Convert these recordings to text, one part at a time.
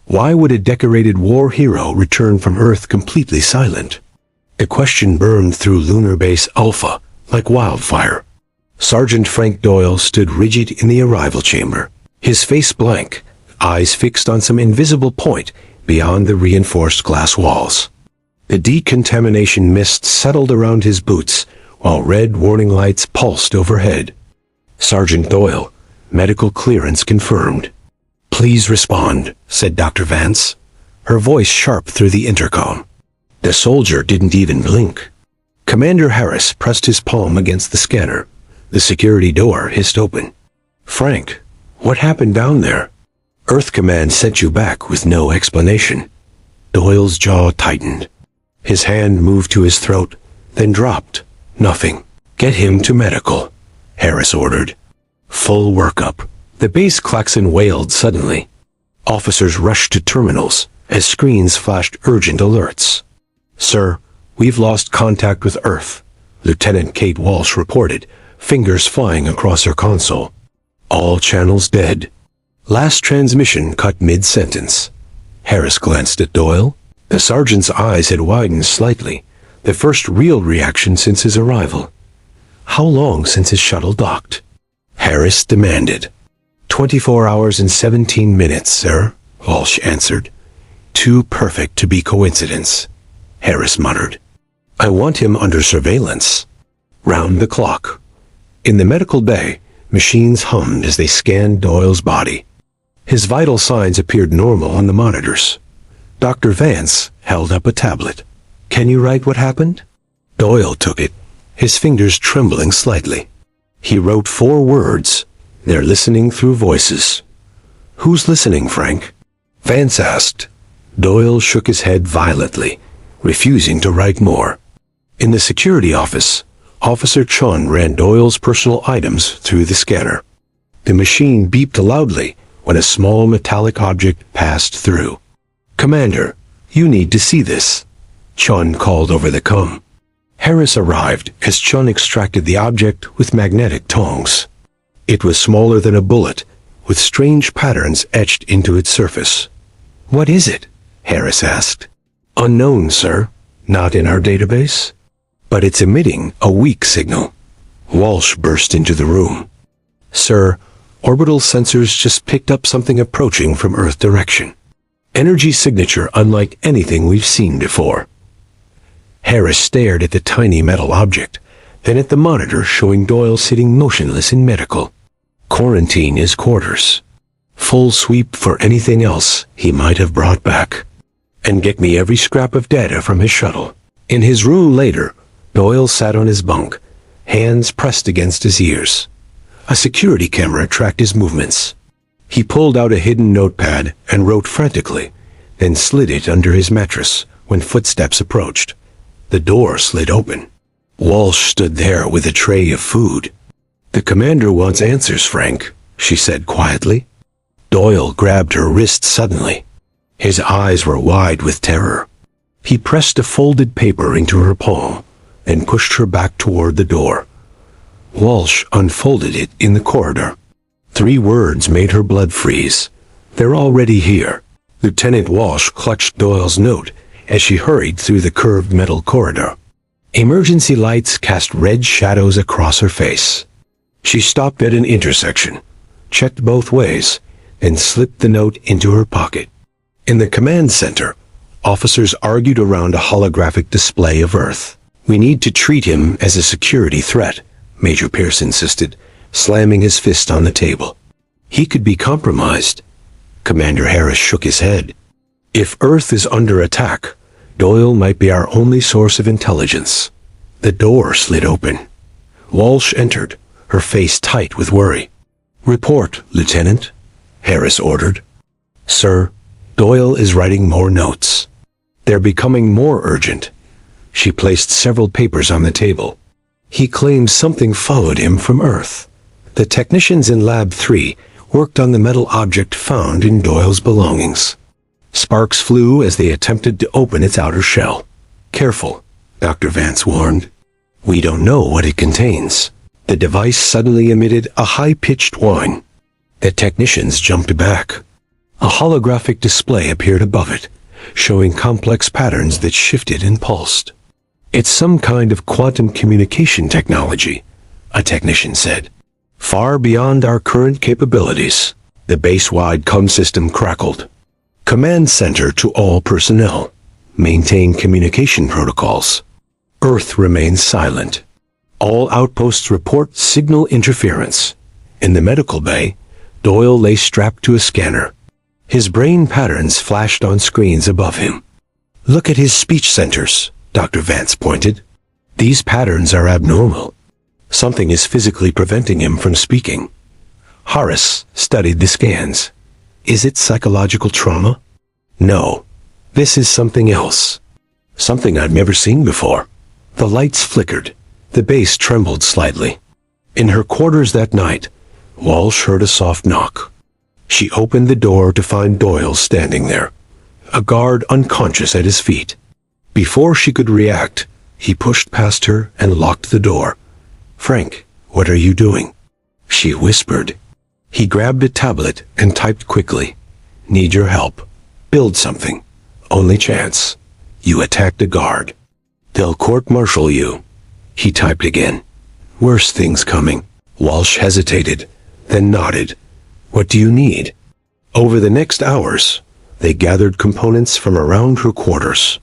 Why would a decorated war hero return from Earth completely silent? The question burned through Lunar Base Alpha like wildfire. Sergeant Frank Doyle stood rigid in the arrival chamber, his face blank, eyes fixed on some invisible point beyond the reinforced glass walls. The decontamination mist settled around his boots, while red warning lights pulsed overhead. Sergeant Doyle, medical clearance confirmed. "Please respond," said Dr. Vance, her voice sharp through the intercom. The soldier didn't even blink. Commander Harris pressed his palm against the scanner. The security door hissed open. "Frank, what happened down there?" "Earth Command sent you back with no explanation." Doyle's jaw tightened. His hand moved to his throat, then dropped. "Nothing. Get him to medical," Harris ordered. "Full workup." The base klaxon wailed suddenly. Officers rushed to terminals as screens flashed urgent alerts. "Sir, we've lost contact with Earth," Lieutenant Kate Walsh reported, fingers flying across her console. "All channels dead." Last transmission cut mid-sentence. Harris glanced at Doyle. The sergeant's eyes had widened slightly, the first real reaction since his arrival. How long since his shuttle docked? Harris demanded. 24 hours and 17 minutes, sir," Walsh answered. "Too perfect to be coincidence," Harris muttered. "I want him under surveillance." Round the clock. In the medical bay, machines hummed as they scanned Doyle's body. His vital signs appeared normal on the monitors. Dr. Vance held up a tablet. "Can you write what happened?" Doyle took it, his fingers trembling slightly. He wrote 4 words. "They're listening through voices." "Who's listening, Frank?" Vance asked. Doyle shook his head violently, refusing to write more. In the security office, Officer Chun ran Doyle's personal items through the scanner. The machine beeped loudly when a small metallic object passed through. "Commander, you need to see this," Chun called over the comm. Harris arrived as Chun extracted the object with magnetic tongs. It was smaller than a bullet, with strange patterns etched into its surface. "What is it?" Harris asked. "Unknown, sir. Not in our database. But it's emitting a weak signal." Walsh burst into the room. "Sir, orbital sensors just picked up something approaching from Earth direction. Energy signature unlike anything we've seen before." Harris stared at the tiny metal object, then at the monitor showing Doyle sitting motionless in medical. Quarantine his quarters. Full sweep for anything else he might have brought back. And get me every scrap of data from his shuttle. In his room later, Doyle sat on his bunk, hands pressed against his ears. A security camera tracked his movements. He pulled out a hidden notepad and wrote frantically, then slid it under his mattress when footsteps approached. The door slid open. Walsh stood there with a tray of food. "The commander wants answers, Frank," she said quietly. Doyle grabbed her wrist suddenly. His eyes were wide with terror. He pressed a folded paper into her palm and pushed her back toward the door. Walsh unfolded it in the corridor. 3 words made her blood freeze. "They're already here." Lieutenant Walsh clutched Doyle's note as she hurried through the curved metal corridor. Emergency lights cast red shadows across her face. She stopped at an intersection, checked both ways, and slipped the note into her pocket. In the command center, officers argued around a holographic display of Earth. "We need to treat him as a security threat," Major Pierce insisted, slamming his fist on the table. "He could be compromised." Commander Harris shook his head. "If Earth is under attack, Doyle might be our only source of intelligence." The door slid open. Walsh entered, her face tight with worry. "Report, Lieutenant," Harris ordered. "Sir, Doyle is writing more notes. They're becoming more urgent." She placed several papers on the table. "He claims something followed him from Earth. The technicians in Lab 3 worked on the metal object found in Doyle's belongings. Sparks flew as they attempted to open its outer shell. Careful, Dr. Vance warned. We don't know what it contains." The device suddenly emitted a high-pitched whine. The technicians jumped back. A holographic display appeared above it, showing complex patterns that shifted and pulsed. "It's some kind of quantum communication technology," a technician said. "Far beyond our current capabilities." The base-wide comm system crackled. "Command center to all personnel. Maintain communication protocols. Earth remains silent. All outposts report signal interference." In the medical bay, Doyle lay strapped to a scanner. His brain patterns flashed on screens above him. "Look at his speech centers," Dr. Vance pointed. "These patterns are abnormal. Something is physically preventing him from speaking." Harris studied the scans. "Is it psychological trauma?" "No. This is something else. Something I've never seen before." The lights flickered. The base trembled slightly. In her quarters that night, Walsh heard a soft knock. She opened the door to find Doyle standing there, a guard unconscious at his feet. Before she could react, he pushed past her and locked the door. "Frank, what are you doing?" she whispered. He grabbed a tablet and typed quickly. "Need your help. Build something. Only chance. You attacked a guard. They'll court-martial you." He typed again. "Worse things coming." Walsh hesitated, then nodded. "What do you need?" Over the next hours, they gathered components from around her quarters.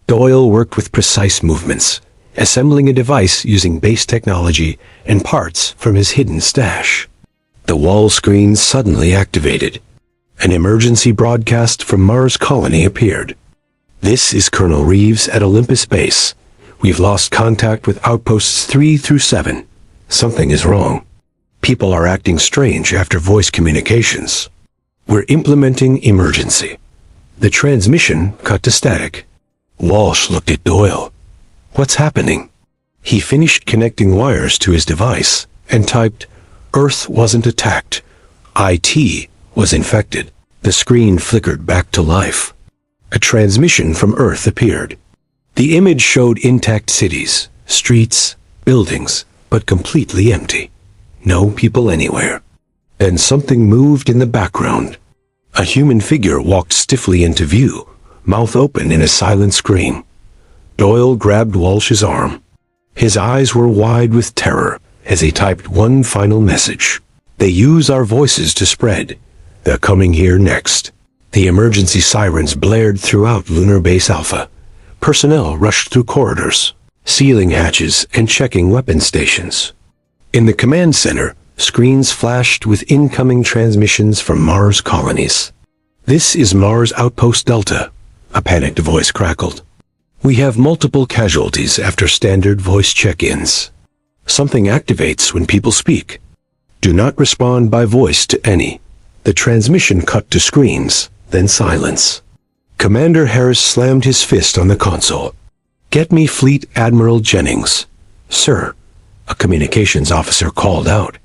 Doyle worked with precise movements, assembling a device using base technology and parts from his hidden stash. The wall screen suddenly activated. An emergency broadcast from Mars Colony appeared. "This is Colonel Reeves at Olympus Base. We've lost contact with outposts 3 through 7. Something is wrong. People are acting strange after voice communications. We're implementing emergency." The transmission cut to static. Walsh looked at Doyle. "What's happening?" He finished connecting wires to his device and typed, "Earth wasn't attacked. IT was infected." The screen flickered back to life. A transmission from Earth appeared. The image showed intact cities, streets, buildings, but completely empty. No people anywhere. Then something moved in the background. A human figure walked stiffly into view, mouth open in a silent scream. Doyle grabbed Walsh's arm. His eyes were wide with terror as he typed one final message. "They use our voices to spread. They're coming here next." The emergency sirens blared throughout Lunar Base Alpha. Personnel rushed through corridors, sealing hatches and checking weapon stations. In the command center, screens flashed with incoming transmissions from Mars colonies. "This is Mars Outpost Delta," a panicked voice crackled. "We have multiple casualties after standard voice check-ins. Something activates when people speak. Do not respond by voice to any." The transmission cut to screens, then silence. Commander Harris slammed his fist on the console. "Get me Fleet Admiral Jennings." "Sir," a communications officer called out.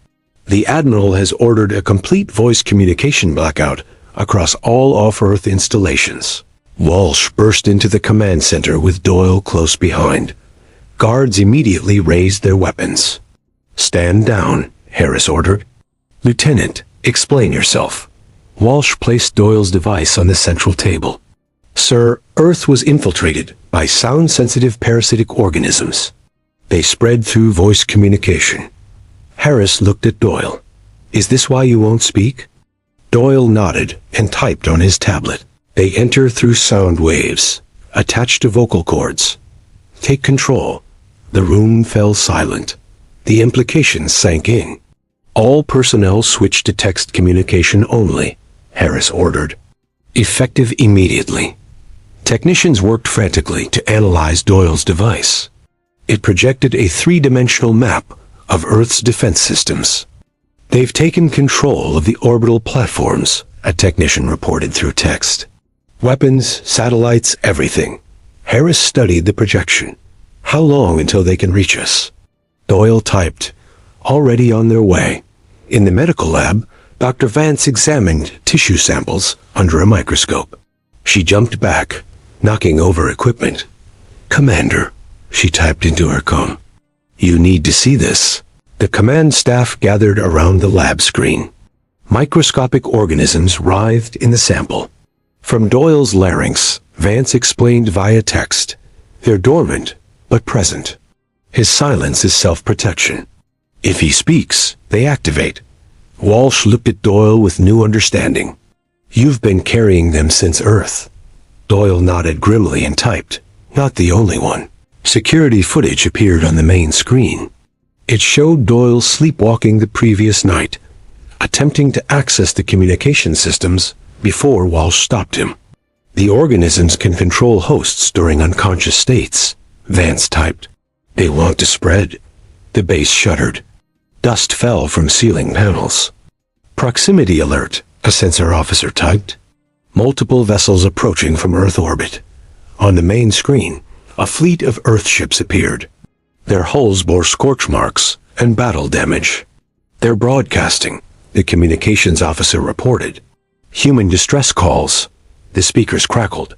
"The Admiral has ordered a complete voice communication blackout across all off-Earth installations." Walsh burst into the command center with Doyle close behind. Guards immediately raised their weapons. "Stand down," Harris ordered. "Lieutenant, explain yourself." Walsh placed Doyle's device on the central table. "Sir, Earth was infiltrated by sound-sensitive parasitic organisms. They spread through voice communication." Harris looked at Doyle. "Is this why you won't speak?" Doyle nodded and typed on his tablet. "They enter through sound waves, attached to vocal cords. Take control." The room fell silent. The implications sank in. "All personnel switch to text communication only," Harris ordered. "Effective immediately." Technicians worked frantically to analyze Doyle's device. It projected a three-dimensional map of Earth's defense systems. "They've taken control of the orbital platforms," a technician reported through text. "Weapons, satellites, everything." Harris studied the projection. "How long until they can reach us?" Doyle typed, "Already on their way." In the medical lab, Dr. Vance examined tissue samples under a microscope. She jumped back, knocking over equipment. "Commander," she typed into her comm. "You need to see this." The command staff gathered around the lab screen. Microscopic organisms writhed in the sample. From Doyle's larynx, Vance explained via text. They're dormant, but present. His silence is self-protection. If he speaks, they activate. Walsh looked at Doyle with new understanding. You've been carrying them since Earth. Doyle nodded grimly and typed. Not the only one. Security footage appeared on the main screen. It showed Doyle sleepwalking the previous night, attempting to access the communication systems before Walsh stopped him. The organisms can control hosts during unconscious states, Vance typed. They want to spread. The base shuddered. Dust fell from ceiling panels. Proximity alert, a sensor officer typed. Multiple vessels approaching from Earth orbit. On the main screen, a fleet of Earth ships appeared. Their hulls bore scorch marks and battle damage. They're broadcasting, the communications officer reported. Human distress calls. The speakers crackled.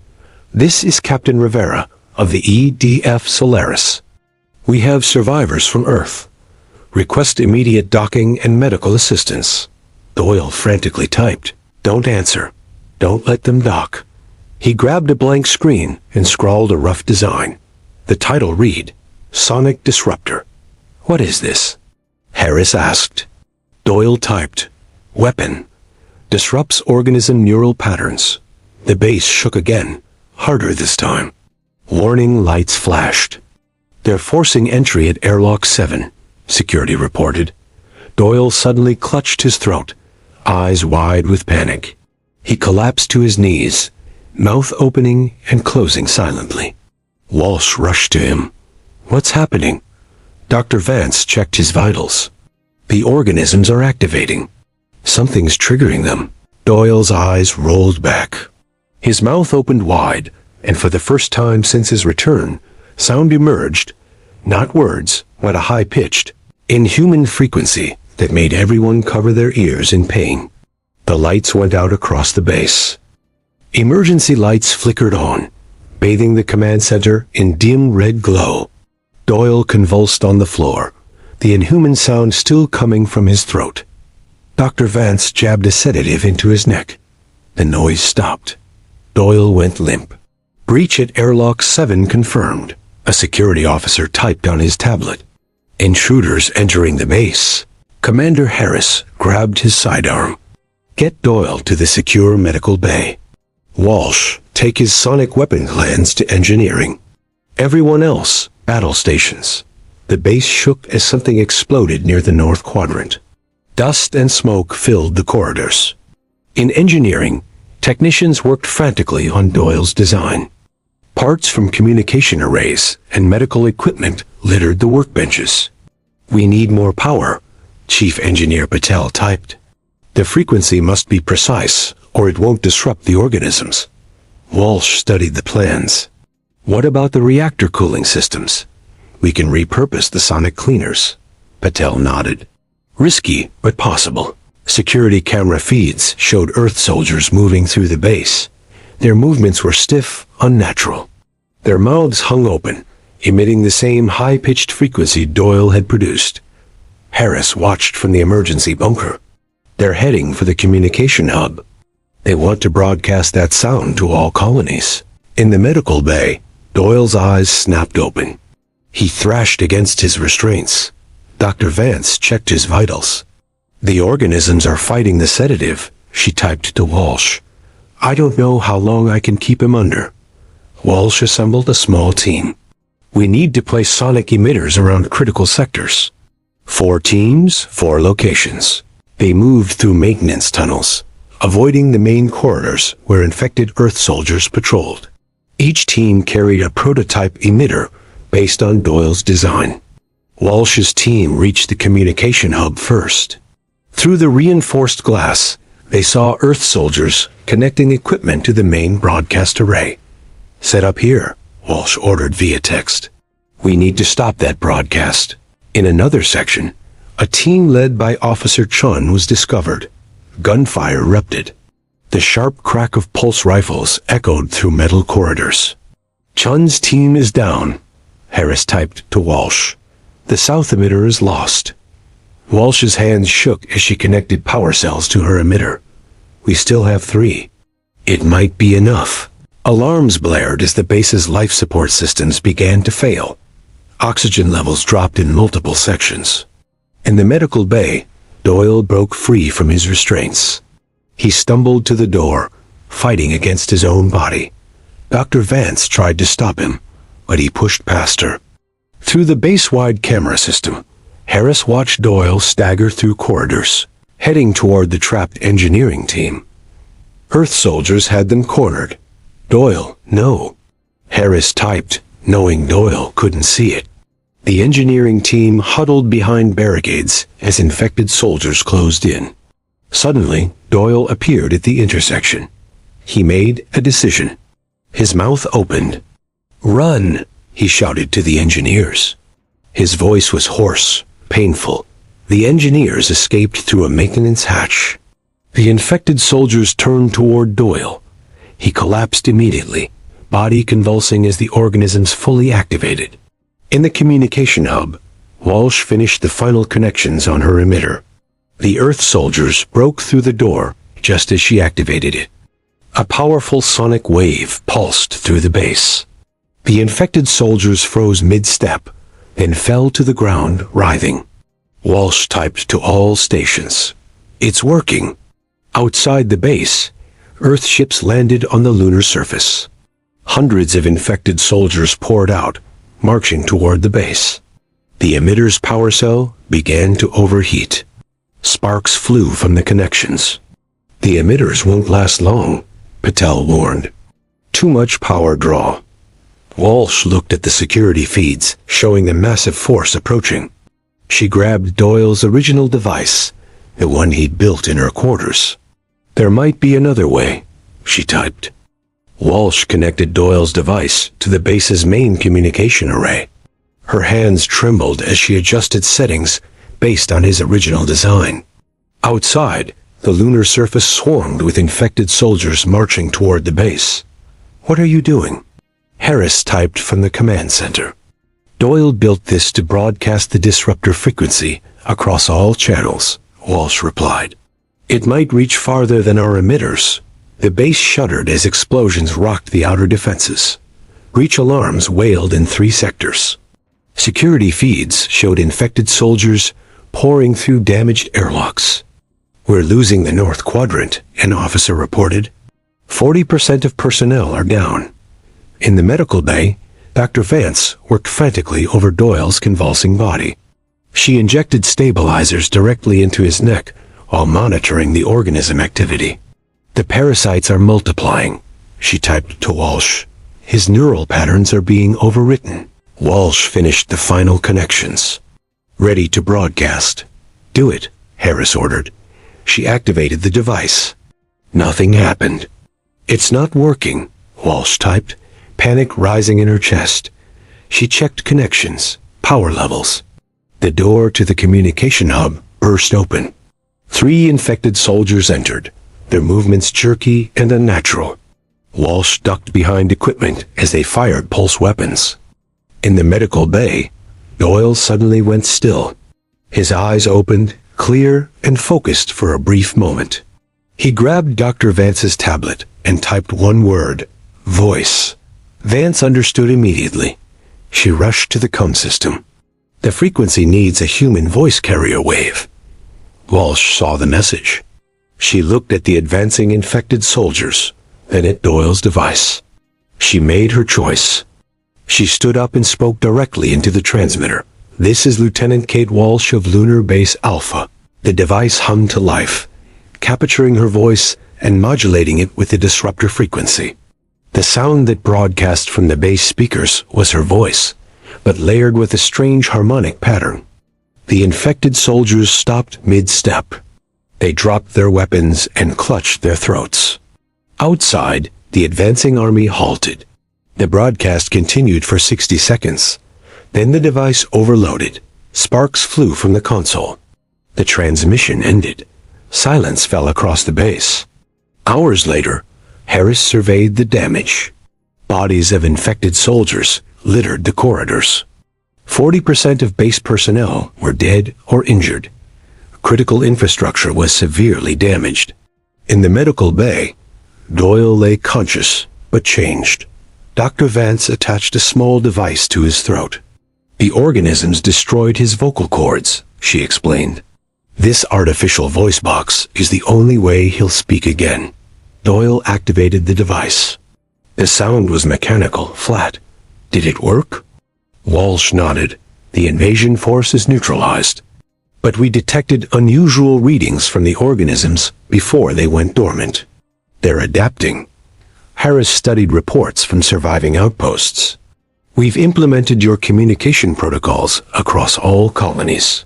This is Captain Rivera of the EDF Solaris. We have survivors from Earth. Request immediate docking and medical assistance. Doyle frantically typed. Don't answer. Don't let them dock. He grabbed a blank screen and scrawled a rough design. The title read, Sonic Disruptor. What is this? Harris asked. Doyle typed, Weapon. Disrupts organism neural patterns. The base shook again, harder this time. Warning lights flashed. They're forcing entry at Airlock 7, security reported. Doyle suddenly clutched his throat, eyes wide with panic. He collapsed to his knees, mouth opening and closing silently. Walsh rushed to him. What's happening? Dr. Vance checked his vitals. The organisms are activating. Something's triggering them. Doyle's eyes rolled back. His mouth opened wide, and for the first time since his return, sound emerged, not words, but a high-pitched, inhuman frequency that made everyone cover their ears in pain. The lights went out across the base. Emergency lights flickered on, bathing the command center in dim red glow. Doyle convulsed on the floor, the inhuman sound still coming from his throat. Dr. Vance jabbed a sedative into his neck. The noise stopped. Doyle went limp. Breach at Airlock 7 confirmed, a security officer typed on his tablet. Intruders entering the base. Commander Harris grabbed his sidearm. Get Doyle to the secure medical bay. Walsh, take his sonic weapon plans to engineering. Everyone else, battle stations. The base shook as something exploded near the north quadrant. Dust and smoke filled the corridors. In engineering, technicians worked frantically on Doyle's design. Parts from communication arrays and medical equipment littered the workbenches. We need more power, Chief Engineer Patel typed. The frequency must be precise, or it won't disrupt the organisms. Walsh studied the plans. What about the reactor cooling systems? We can repurpose the sonic cleaners. Patel nodded. Risky, but possible. Security camera feeds showed Earth soldiers moving through the base. Their movements were stiff, unnatural. Their mouths hung open, emitting the same high-pitched frequency Doyle had produced. Harris watched from the emergency bunker. They're heading for the communication hub. They want to broadcast that sound to all colonies. In the medical bay, Doyle's eyes snapped open. He thrashed against his restraints. Dr. Vance checked his vitals. The organisms are fighting the sedative, she typed to Walsh. I don't know how long I can keep him under. Walsh assembled a small team. We need to place sonic emitters around critical sectors. 4 teams, 4 locations. They moved through maintenance tunnels, avoiding the main corridors where infected Earth soldiers patrolled. Each team carried a prototype emitter based on Doyle's design. Walsh's team reached the communication hub first. Through the reinforced glass, they saw Earth soldiers connecting equipment to the main broadcast array. Set up here, Walsh ordered via text. We need to stop that broadcast. In another section, a team led by Officer Chun was discovered. Gunfire erupted. The sharp crack of pulse rifles echoed through metal corridors. Chun's team is down, Harris typed to Walsh. The south emitter is lost. Walsh's hands shook as she connected power cells to her emitter. We still have 3. It might be enough. Alarms blared as the base's life support systems began to fail. Oxygen levels dropped in multiple sections. In the medical bay, Doyle broke free from his restraints. He stumbled to the door, fighting against his own body. Dr. Vance tried to stop him, but he pushed past her. Through the base-wide camera system, Harris watched Doyle stagger through corridors, heading toward the trapped engineering team. Earth soldiers had them cornered. Doyle, no. Harris typed, knowing Doyle couldn't see it. The engineering team huddled behind barricades as infected soldiers closed in. Suddenly, Doyle appeared at the intersection. He made a decision. His mouth opened. "Run!" he shouted to the engineers. His voice was hoarse, painful. The engineers escaped through a maintenance hatch. The infected soldiers turned toward Doyle. He collapsed immediately, body convulsing as the organisms fully activated. In the communication hub, Walsh finished the final connections on her emitter. The Earth soldiers broke through the door just as she activated it. A powerful sonic wave pulsed through the base. The infected soldiers froze mid-step, then fell to the ground, writhing. Walsh typed to all stations. "It's working." Outside the base, Earth ships landed on the lunar surface. Hundreds of infected soldiers poured out, marching toward the base. The emitter's power cell began to overheat. Sparks flew from the connections. "The emitters won't last long," Patel warned. "Too much power draw." Walsh looked at the security feeds, showing the massive force approaching. She grabbed Doyle's original device, the one he'd built in her quarters. "There might be another way," she typed. Walsh connected Doyle's device to the base's main communication array. Her hands trembled as she adjusted settings based on his original design. Outside, the lunar surface swarmed with infected soldiers marching toward the base. "What are you doing?" Harris typed from the command center. "Doyle built this to broadcast the disruptor frequency across all channels," Walsh replied. "It might reach farther than our emitters." The base shuddered as explosions rocked the outer defenses. Breach alarms wailed in 3 sectors. Security feeds showed infected soldiers pouring through damaged airlocks. "We're losing the North Quadrant," an officer reported. 40% of personnel are down. In the medical bay, Dr. Vance worked frantically over Doyle's convulsing body. She injected stabilizers directly into his neck while monitoring the organism activity. "The parasites are multiplying," she typed to Walsh. "His neural patterns are being overwritten." Walsh finished the final connections. "Ready to broadcast." "Do it," Harris ordered. She activated the device. Nothing happened. "It's not working," Walsh typed, panic rising in her chest. She checked connections, power levels. The door to the communication hub burst open. 3 infected soldiers entered, their movements jerky and unnatural. Walsh ducked behind equipment as they fired pulse weapons. In the medical bay, Doyle suddenly went still. His eyes opened, clear and focused for a brief moment. He grabbed Dr. Vance's tablet and typed one word, "Voice." Vance understood immediately. She rushed to the comm system. "The frequency needs a human voice carrier wave." Walsh saw the message. She looked at the advancing infected soldiers, then at Doyle's device. She made her choice. She stood up and spoke directly into the transmitter. "This is Lieutenant Kate Walsh of Lunar Base Alpha." The device hummed to life, capturing her voice and modulating it with the disruptor frequency. The sound that broadcast from the base speakers was her voice, but layered with a strange harmonic pattern. The infected soldiers stopped mid-step. They dropped their weapons and clutched their throats. Outside, the advancing army halted. The broadcast continued for 60 seconds. Then the device overloaded. Sparks flew from the console. The transmission ended. Silence fell across the base. Hours later, Harris surveyed the damage. Bodies of infected soldiers littered the corridors. 40% of base personnel were dead or injured. Critical infrastructure was severely damaged. In the medical bay, Doyle lay conscious, but changed. Dr. Vance attached a small device to his throat. The organisms destroyed his vocal cords, she explained. This artificial voice box is the only way he'll speak again. Doyle activated the device. The sound was mechanical, flat. Did it work? Walsh nodded. The invasion force is neutralized. But we detected unusual readings from the organisms before they went dormant. They're adapting. Harris studied reports from surviving outposts. We've implemented your communication protocols across all colonies.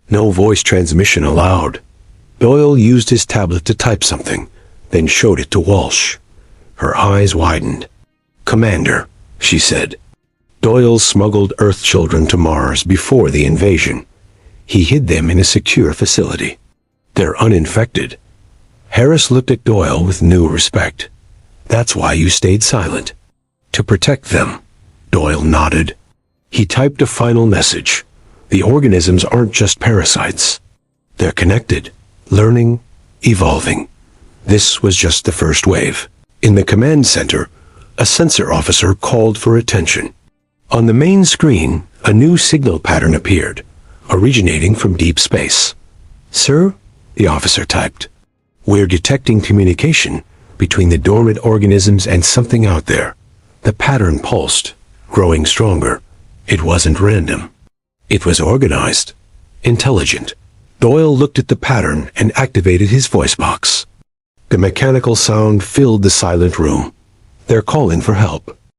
No voice transmission allowed. Doyle used his tablet to type something, then showed it to Walsh. Her eyes widened. "Commander," she said. Doyle smuggled Earth children to Mars before the invasion. He hid them in a secure facility. They're uninfected. Harris looked at Doyle with new respect. "That's why you stayed silent." "To protect them." Doyle nodded. He typed a final message. The organisms aren't just parasites. They're connected, learning, evolving. This was just the first wave. In the command center, a sensor officer called for attention. On the main screen, a new signal pattern appeared, originating from deep space. "Sir," the officer typed, "we're detecting communication between the dormant organisms and something out there." The pattern pulsed, growing stronger. It wasn't random. It was organized, intelligent. Doyle looked at the pattern and activated his voice box. The mechanical sound filled the silent room. "They're calling for help."